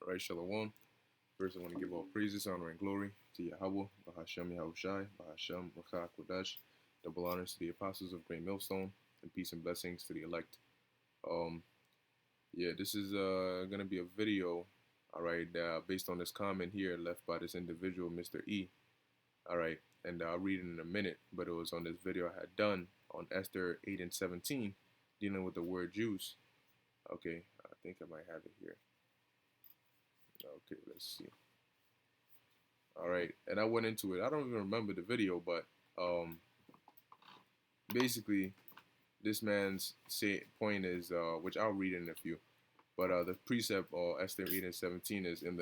Right, Shalom. First, I want to give all praises, honor, and glory to Yahweh, Bahashem Yahushai, Bahashem Rakha Kodash, double honors to the apostles of Great Millstone, and peace and blessings to the elect. Um, yeah, this is gonna be a video, all right, based on this comment here left by this individual, Mr.E. All right, and I'll read it in a minute, but it was on this video I had done on Esther 8 and 17, dealing with the word Jews. Okay, I think I might have it here. Okay, let's see. All right, and I went into it. I don't even remember the video, but um, basically, this man's point is, which I'll read in a few, but the precept or Esther 8 and 17 is and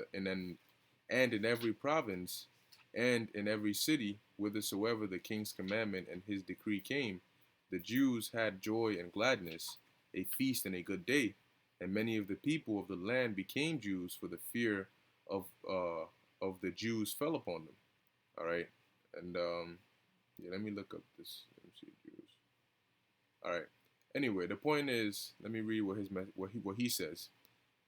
in every province and in every city whithersoever the king's commandment and his decree came, the Jews had joy and gladness, a feast and a good day, and many of the people of the land became Jews, for the fear of uh, of the Jews fell upon them. All right, and yeah, let me look up this. Let me see Jews. All right. Anyway, the point is, let me read what he says.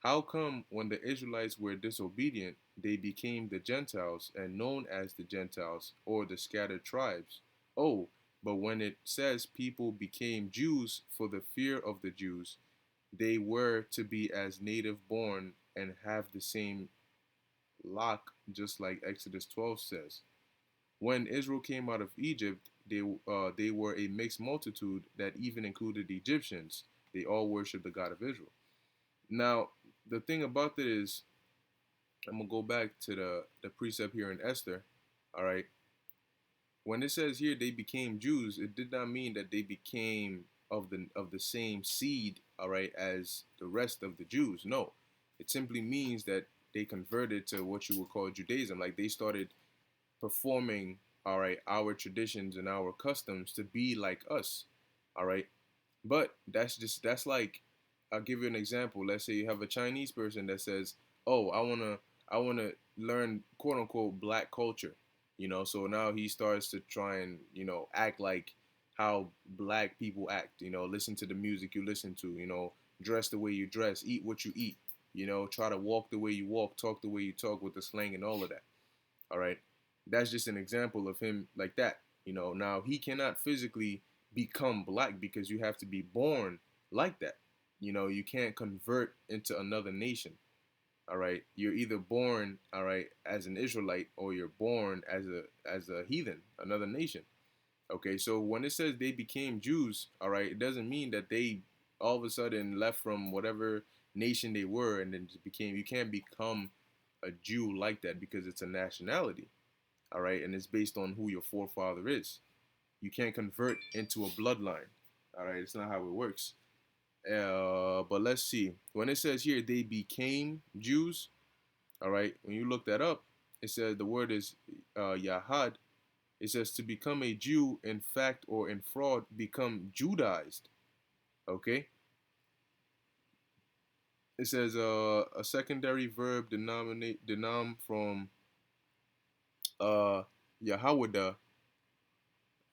How come when the Israelites were disobedient, they became the Gentiles and known as the Gentiles or the scattered tribes? Oh, but when it says people became Jews for the fear of the Jews, they were to be as native born and have the same lot, just like Exodus 12 says. When Israel came out of Egypt, they were a mixed multitude that even included the Egyptians. They all worshiped the God of Israel. Now, the thing about it is, I'm gonna go back to the precept here in Esther. All right, when it says here they became Jews, it did not mean that they became of the same seed, all right, as the rest of the Jews. No, it simply means that they converted to what you would call Judaism. Like they started performing, all right, our traditions and our customs to be like us, all right. But that's like, I'll give you an example. Let's say you have a Chinese person that says, "Oh, I wanna learn quote unquote black culture," So now he starts to try and act like how black people act. Listen to the music you listen to. Dress the way you dress, eat what you eat. Try to walk the way you walk, talk the way you talk with the slang and all of that. All right. That's just an example of him like that. Now he cannot physically become black because you have to be born like that. You can't convert into another nation. All right. You're either born, all right, as an Israelite or you're born as a heathen, another nation. Okay. So when it says they became Jews, all right, it doesn't mean that they all of a sudden left from whatever nation they were and then just became, you can't become a Jew like that because it's a nationality, all right, and it's based on who your forefather is. You can't convert into a bloodline, all right. It's not how it works. But let's see. When it says here they became Jews, all right. When you look that up, it says the word is Yahad. It says to become a Jew in fact or in fraud, become Judaized. Okay. It says a secondary verb denom from Yahawada.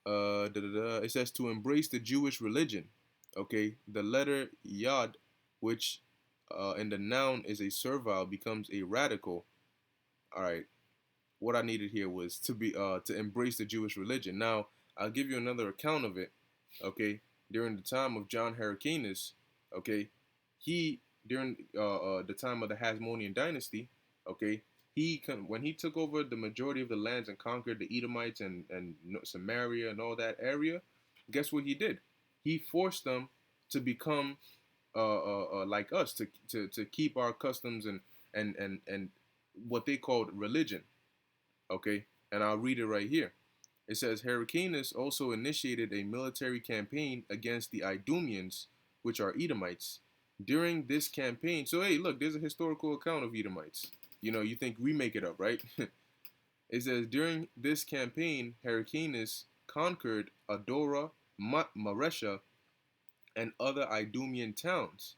It says to embrace the Jewish religion. Okay, the letter yad, which in the noun is a servile, becomes a radical. All right, what I needed here was to embrace the Jewish religion. Now I'll give you another account of it. Okay, during the time of John Hyrcanus, okay, he during the time of the Hasmonean dynasty, okay, when he took over the majority of the lands and conquered the Edomites and Samaria and all that area, guess what he did? He forced them to become like us, to keep our customs and what they called religion. Okay, and I'll read it right here. It says Hyrcanus also initiated a military campaign against the Idumeans, which are Edomites. During this campaign, so hey, look, there's a historical account of Edomites. You think we make it up, right? It says during this campaign, Hyrcanus conquered Adora, Maresha, and other Idumean towns.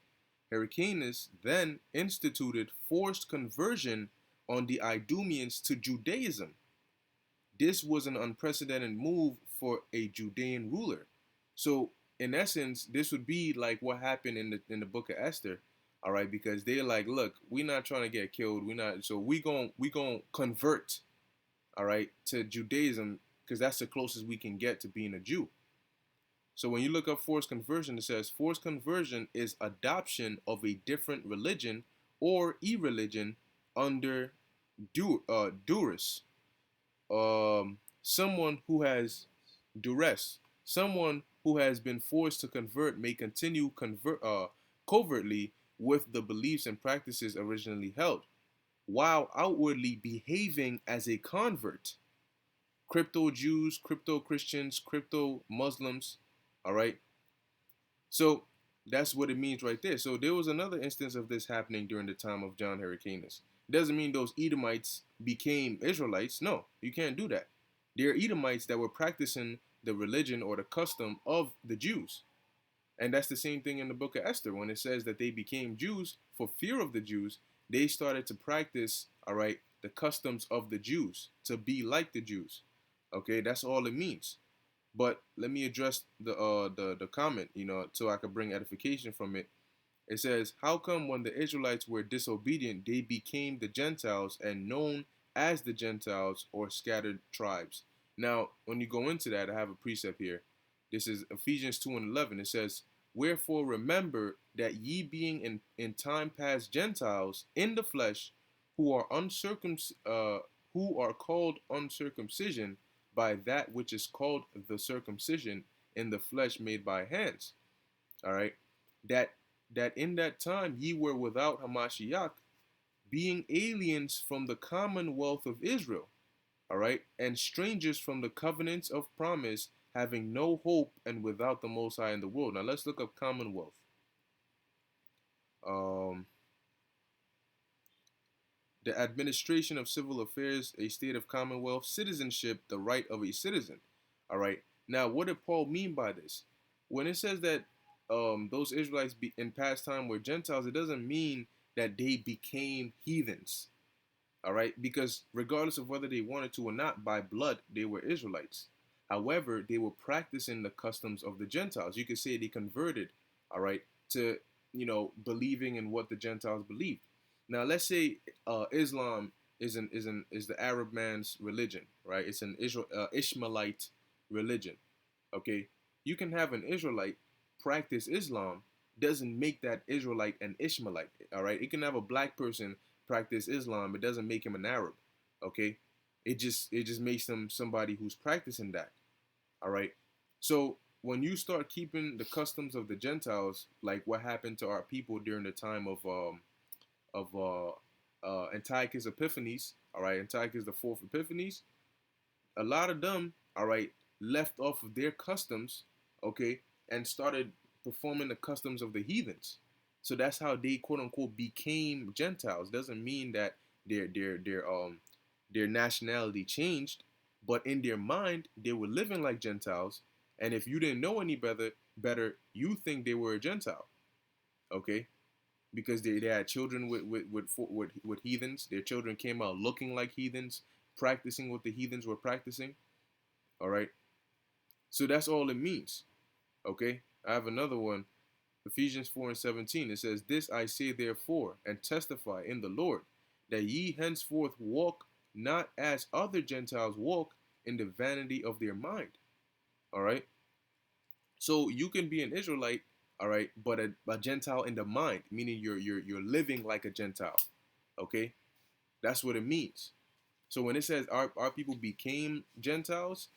Hyrcanus then instituted forced conversion on the Idumeans to Judaism. This was an unprecedented move for a Judean ruler. So, in essence, this would be like what happened in the book of Esther. All right, because they're like, look, we're not trying to get killed. We're not. So we gonna convert. All right, to Judaism because that's the closest we can get to being a Jew. So when you look up forced conversion, it says forced conversion is adoption of a different religion or irreligion under duress. Someone who has duress, someone who has been forced to convert may continue covertly with the beliefs and practices originally held, while outwardly behaving as a convert. Crypto Jews, crypto Christians, crypto Muslims. All right. So that's what it means right there. So there was another instance of this happening during the time of John Hyrcanus. It doesn't mean those Edomites became Israelites. No, you can't do that. They're Edomites that were practicing the religion or the custom of the Jews. And that's the same thing in the book of Esther when it says that they became Jews for fear of the Jews. They started to practice, all right, the customs of the Jews to be like the Jews. Okay, that's all it means. But let me address the comment, so I could bring edification from it. It says, "How come when the Israelites were disobedient, they became the Gentiles and known as the Gentiles or scattered tribes?" Now, when you go into that, I have a precept here. This is Ephesians 2:11. It says, "Wherefore remember that ye being in time past Gentiles in the flesh, who are who are called uncircumcision by that which is called the circumcision in the flesh made by hands." All right, that in that time ye were without Hamashiach, being aliens from the commonwealth of Israel, all right, and strangers from the covenants of promise, having no hope and without the Most High in the world. Now let's look up commonwealth. Um, the administration of civil affairs, a state of commonwealth, citizenship, the right of a citizen. All right. Now, what did Paul mean by this? When it says that those Israelites in past time were Gentiles, it doesn't mean that they became heathens. All right, because regardless of whether they wanted to or not, by blood they were Israelites. However, they were practicing the customs of the Gentiles. You could say they converted, all right, to believing in what the Gentiles believed. Now, let's say Islam is the Arab man's religion, right? It's an Ishmaelite religion. Okay, you can have an Israelite practice Islam, doesn't make that Israelite an Ishmaelite. All right, you can have a black person practice Islam, it doesn't make him an Arab. Okay, it just makes him somebody who's practicing that. All right, so when you start keeping the customs of the Gentiles, like what happened to our people during the time of Antiochus Epiphanes, all right, Antiochus the fourth Epiphanes, a lot of them, all right, left off of their customs, okay, and started performing the customs of the heathens. So that's how they quote unquote became Gentiles. Doesn't mean that their nationality changed, but in their mind they were living like Gentiles. And if you didn't know any better, you think they were a Gentile, okay? Because they had children with heathens. Their children came out looking like heathens, practicing what the heathens were practicing. All right. So that's all it means. Okay. I have another one. Ephesians 4:17. It says, "This I say therefore, and testify in the Lord, that ye henceforth walk not as other Gentiles walk, in the vanity of their mind." All right. So you can be an Israelite, all right, but a Gentile in the mind, meaning you're living like a Gentile. Okay. That's what it means. So when it says our people became Gentiles,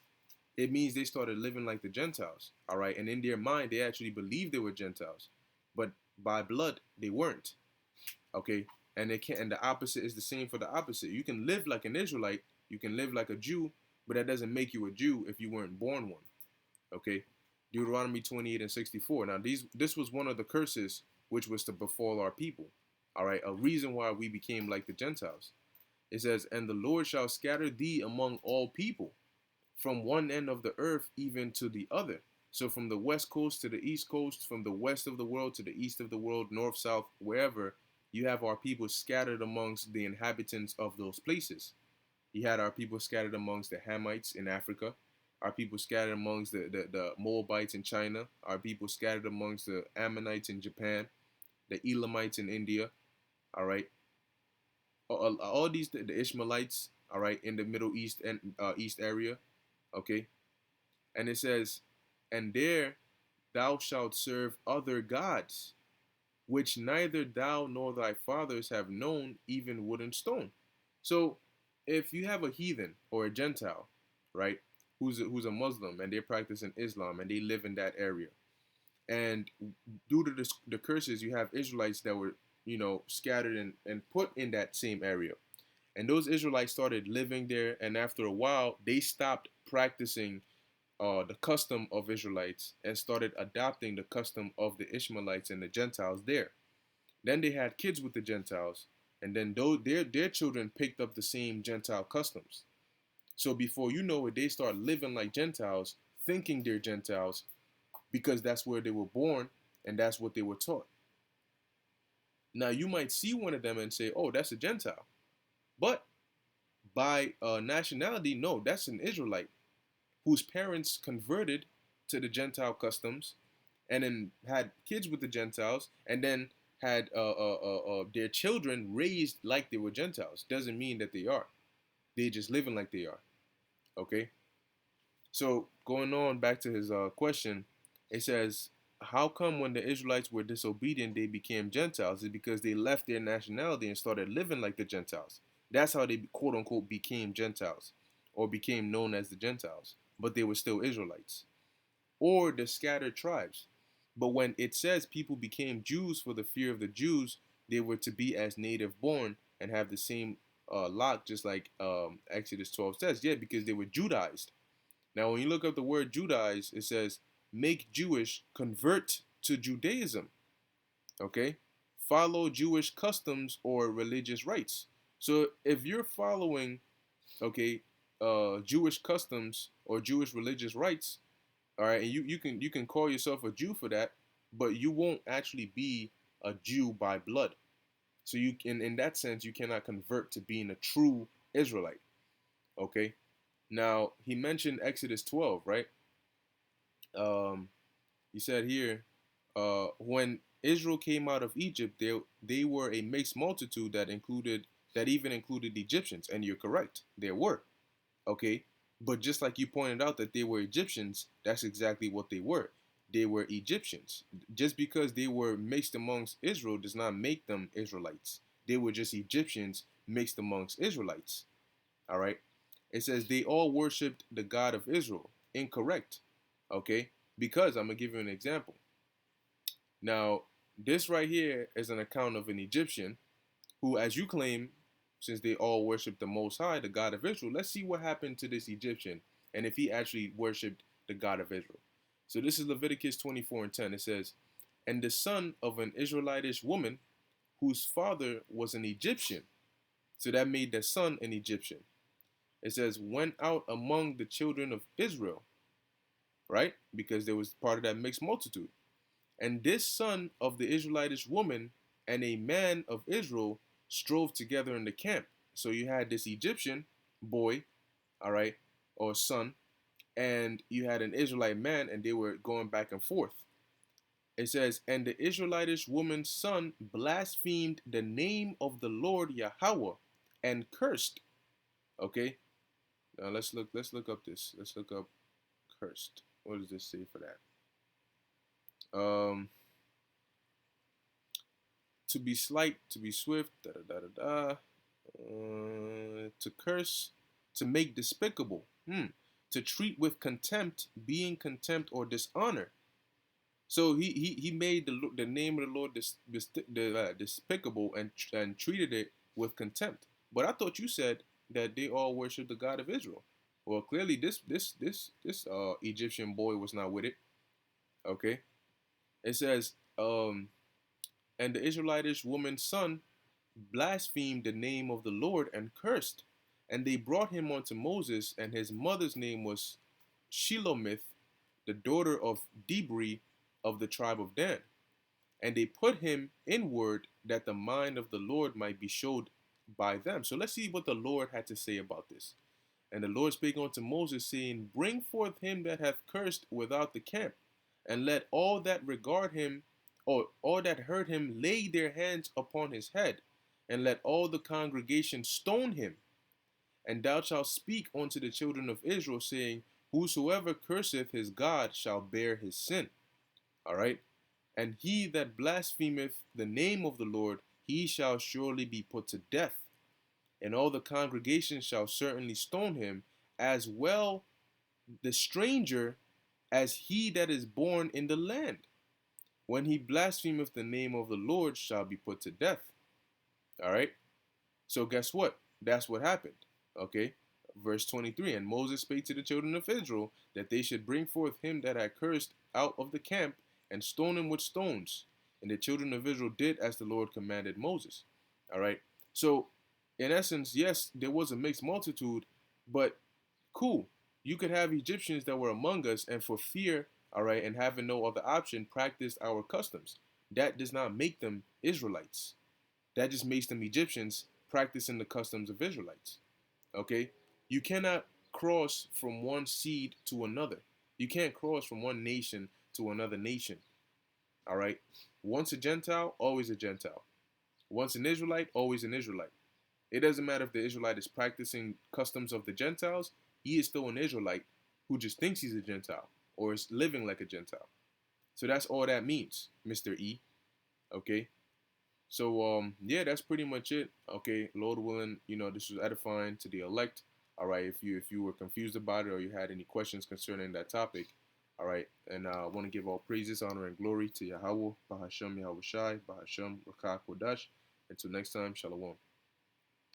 it means they started living like the Gentiles. All right. And in their mind, they actually believed they were Gentiles. But by blood, they weren't. Okay. And they can't, and the opposite is the same for the opposite. You can live like an Israelite, you can live like a Jew, but that doesn't make you a Jew if you weren't born one. Okay. Deuteronomy 28:64. Now this was one of the curses which was to befall our people. All right. A reason why we became like the Gentiles. It says, "And the Lord shall scatter thee among all people, from one end of the earth even to the other." So from the west coast to the east coast, from the west of the world to the east of the world, north, south, wherever, you have our people scattered amongst the inhabitants of those places. You had our people scattered amongst the Hamites in Africa, our people scattered amongst the Moabites in China, our people scattered amongst the Ammonites in Japan, the Elamites in India, all right, all these the Ishmaelites, all right, in the Middle East and East area, okay, and it says, and there thou shalt serve other gods, which neither thou nor thy fathers have known, even wood and stone. So, if you have a heathen or a Gentile, right, who's a Muslim and they're practicing Islam and they live in that area, and due to the curses, you have Israelites that were, scattered and put in that same area, and those Israelites started living there, and after a while, they stopped practicing the custom of Israelites and started adopting the custom of the Ishmaelites and the Gentiles there. Then they had kids with the Gentiles, and then their children picked up the same Gentile customs. So before you know it, they start living like Gentiles, thinking they're Gentiles because that's where they were born and that's what they were taught. Now you might see one of them and say, "Oh, that's a Gentile," but by nationality, no, that's an Israelite whose parents converted to the Gentile customs and then had kids with the Gentiles and then had their children raised like they were Gentiles. Doesn't mean that they are. They're just living like they are. Okay. So going on back to his question, it says, "How come when the Israelites were disobedient, they became Gentiles? Is because they left their nationality and started living like the Gentiles. That's how they quote unquote became Gentiles, or became known as the Gentiles. But they were still Israelites, or the scattered tribes. But when it says people became Jews for the fear of the Jews, they were to be as native born and have the same lot, just like Exodus 12 says. Yeah, because they were Judaized. Now, when you look up the word Judaize, it says make Jewish, convert to Judaism. Okay, follow Jewish customs or religious rites. So if you're following, okay, Jewish customs or Jewish religious rites, all right, and you can call yourself a Jew for that, but you won't actually be a Jew by blood. So you can, in that sense, you cannot convert to being a true Israelite. Okay. Now he mentioned Exodus 12, right? Um, he said here, when Israel came out of Egypt, they were a mixed multitude that even included Egyptians, and you're correct, there were. Okay, but just like you pointed out that they were Egyptians, that's exactly what they were. They were Egyptians. Just because they were mixed amongst Israel does not make them Israelites. They were just Egyptians mixed amongst Israelites. All right. It says they all worshipped the God of Israel. Incorrect. Okay. Because I'm gonna give you an example. Now, this right here is an account of an Egyptian who, as you claim, since they all worship the Most High, the God of Israel, let's see what happened to this Egyptian and if he actually worshipped the God of Israel. So this is Leviticus 24 and 10. It says, "And the son of an Israelitish woman whose father was an Egyptian." So that made the son an Egyptian. It says, "went out among the children of Israel," right? Because there was part of that mixed multitude. "And this son of the Israelitish woman and a man of Israel strove together in the camp." So you had this Egyptian boy, all right, or son, and you had an Israelite man, and they were going back and forth. It says, "And the Israelitish woman's son blasphemed the name of the Lord Yahweh and cursed." Okay, now let's look up this. Let's look up cursed. What does this say for that? To be slight, to be swift, da da da da da. To curse, to make despicable, to treat with contempt, being contempt or dishonor. So he made the name of the Lord despicable and treated it with contempt. But I thought you said that they all worship the God of Israel. Well, clearly this Egyptian boy was not with it. Okay, it says, "and the Israelitish woman's son blasphemed the name of the Lord and cursed. And they brought him unto Moses, and his mother's name was Shelomith, the daughter of Dibri of the tribe of Dan. And they put him inward that the mind of the Lord might be showed by them." So let's see what the Lord had to say about this. "And the Lord spake unto Moses, saying, Bring forth him that hath cursed without the camp, and let all that regard him or all that heard him lay their hands upon his head, and let all the congregation stone him. And thou shalt speak unto the children of Israel, saying, whosoever curseth his God shall bear his sin. All right. And he that blasphemeth the name of the Lord, he shall surely be put to death. And all the congregation shall certainly stone him, as well the stranger as he that is born in the land. When he blasphemeth the name of the Lord, shall be put to death. All right. So guess what? That's what happened. Okay. Verse 23. And Moses spake to the children of Israel that they should bring forth him that had cursed out of the camp and stone him with stones. And the children of Israel did as the Lord commanded Moses. All right. So, in essence, yes, there was a mixed multitude, but cool. You could have Egyptians that were among us, and for fear, all right, and having no other option, practiced our customs. That does not make them Israelites. That just makes them Egyptians practicing the customs of Israelites. Okay? You cannot cross from one seed to another. You can't cross from one nation to another nation. All right? Once a Gentile, always a Gentile. Once an Israelite, always an Israelite. It doesn't matter if the Israelite is practicing customs of the Gentiles, he is still an Israelite who just thinks he's a Gentile or is living like a Gentile. So that's all that means, Mr. E. Okay? So yeah, that's pretty much it. Okay, Lord willing, this was edifying to the elect. All right, if you were confused about it or you had any questions concerning that topic, all right, and I want to give all praises, honor, and glory to Yahweh, Bahashem Yahweh Shai, Bahashem Rakah Kodash. Until next time, Shalom.